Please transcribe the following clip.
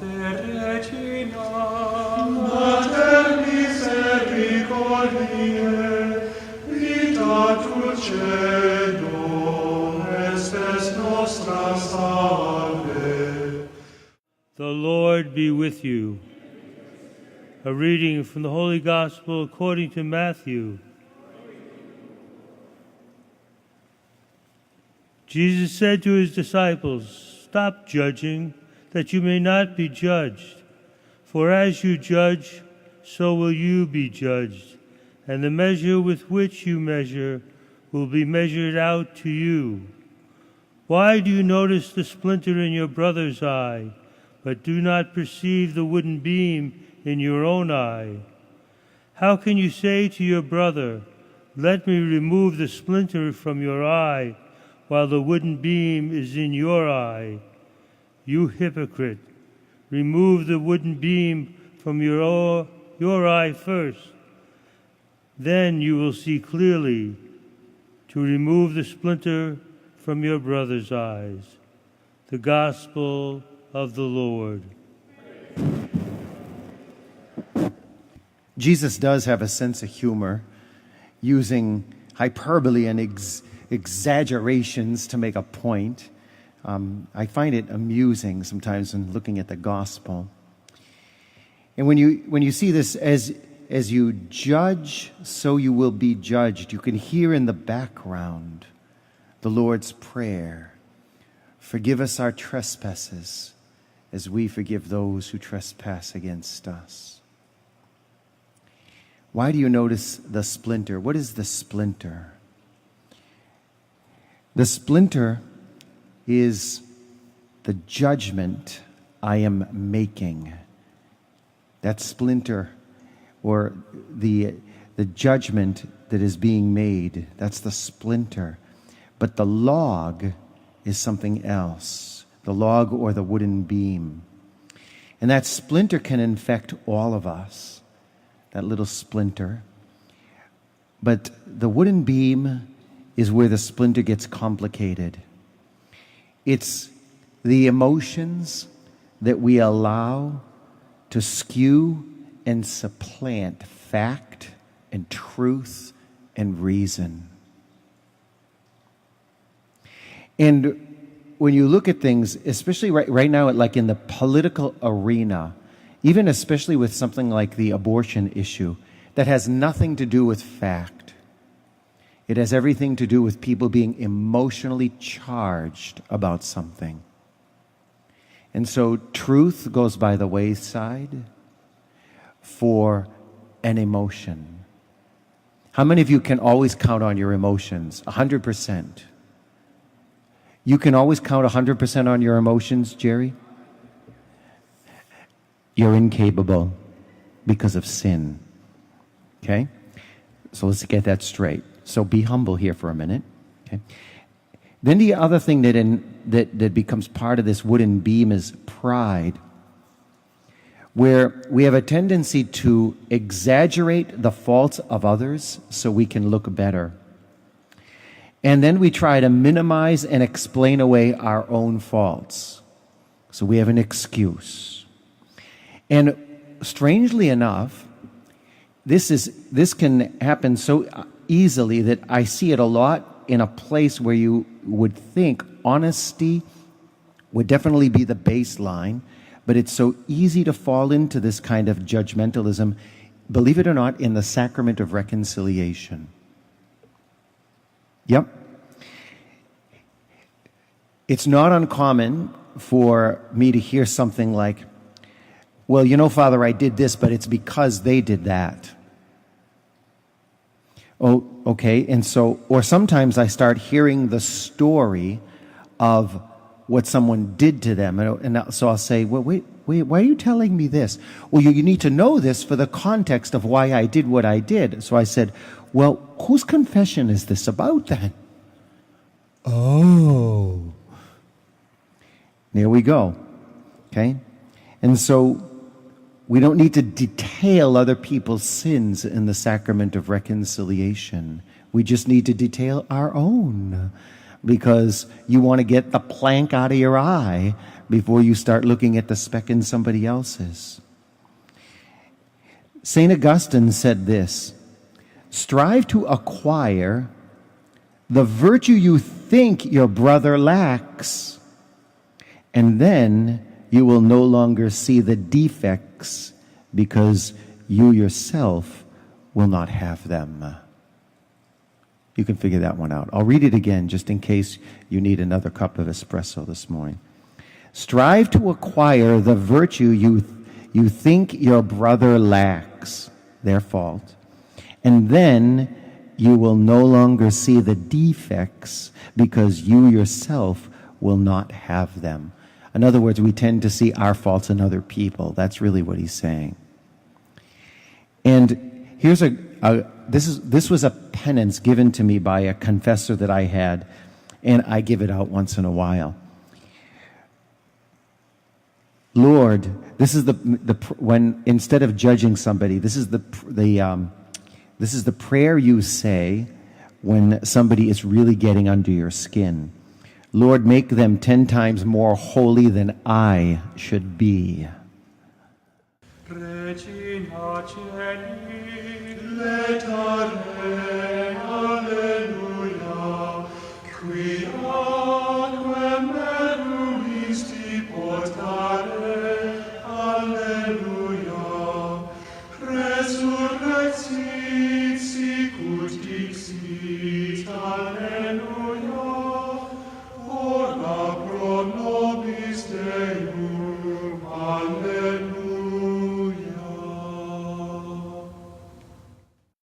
Regina, Mater misericordiae, vita dulcedo, estes nostra salve. The Lord be with you. A reading from the Holy Gospel according to Matthew. Jesus said to his disciples, "Stop judging, that you may not be judged. For as you judge, so will you be judged, and the measure with which you measure will be measured out to you. Why do you notice the splinter in your brother's eye, but do not perceive the wooden beam in your own eye? How can you say to your brother, 'Let me remove the splinter from your eye,' while the wooden beam is in your eye? You hypocrite, remove the wooden beam from your eye first. Then you will see clearly to remove the splinter from your brother's eyes." The Gospel of the Lord. Jesus does have a sense of humor, using hyperbole and exaggerations to make a point. I find it amusing sometimes when looking at the gospel. And when you see this, as you judge, so you will be judged, you can hear in the background the Lord's Prayer. Forgive us our trespasses as we forgive those who trespass against us. Why do you notice the splinter? What is the splinter? The splinter is the judgment I am making. That splinter, or the judgment that is being made, that's the splinter. But the log is something else, the log or the wooden beam. And that splinter can infect all of us, that little splinter. But the wooden beam is where the splinter gets complicated. It's the emotions that we allow to skew and supplant fact and truth and reason. And when you look at things, especially right now, like in the political arena, even especially with something like the abortion issue, that has nothing to do with fact. It has everything to do with people being emotionally charged about something. And so truth goes by the wayside for an emotion. How many of you can always count on your emotions? 100%. You can always count 100% on your emotions, Jerry? You're incapable because of sin. Okay? So let's get that straight. So be humble here for a minute. Okay? Then the other thing that becomes part of this wooden beam is pride, where we have a tendency to exaggerate the faults of others so we can look better. And then we try to minimize and explain away our own faults. So we have an excuse. And strangely enough, this can happen so easily that I see it a lot in a place where you would think honesty would definitely be the baseline, but it's so easy to fall into this kind of judgmentalism, believe it or not, in the sacrament of reconciliation. Yep. It's not uncommon for me to hear something like, "Well, you know, Father, I did this, but it's because they did that." Oh, okay. And so, or sometimes I start hearing the story of what someone did to them. And so I'll say, "Well, wait, why are you telling me this?" "Well, you need to know this for the context of why I did what I did." So I said, "Well, whose confession is this about then?" "Oh." There we go. Okay? And so we don't need to detail other people's sins in the sacrament of reconciliation. We just need to detail our own. because you want to get the plank out of your eye before you start looking at the speck in somebody else's. St. Augustine said this: strive to acquire the virtue you think your brother lacks, and then you will no longer see the defects because you yourself will not have them. You can figure that one out. I'll read it again just in case you need another cup of espresso this morning. Strive to acquire the virtue you think your brother lacks, their fault, and then you will no longer see the defects because you yourself will not have them. In other words, we tend to see our faults in other people. That's really what he's saying. And here's this was a penance given to me by a confessor that I had, and I give it out once in a while. Lord, this is when instead of judging somebody, this is the prayer you say when somebody is really getting under your skin. Lord, make them 10 times more holy than I should be. Regina Celi, letare, alleluia, qui aquam meruisti portare, alleluia, resurrexit sicut dixit,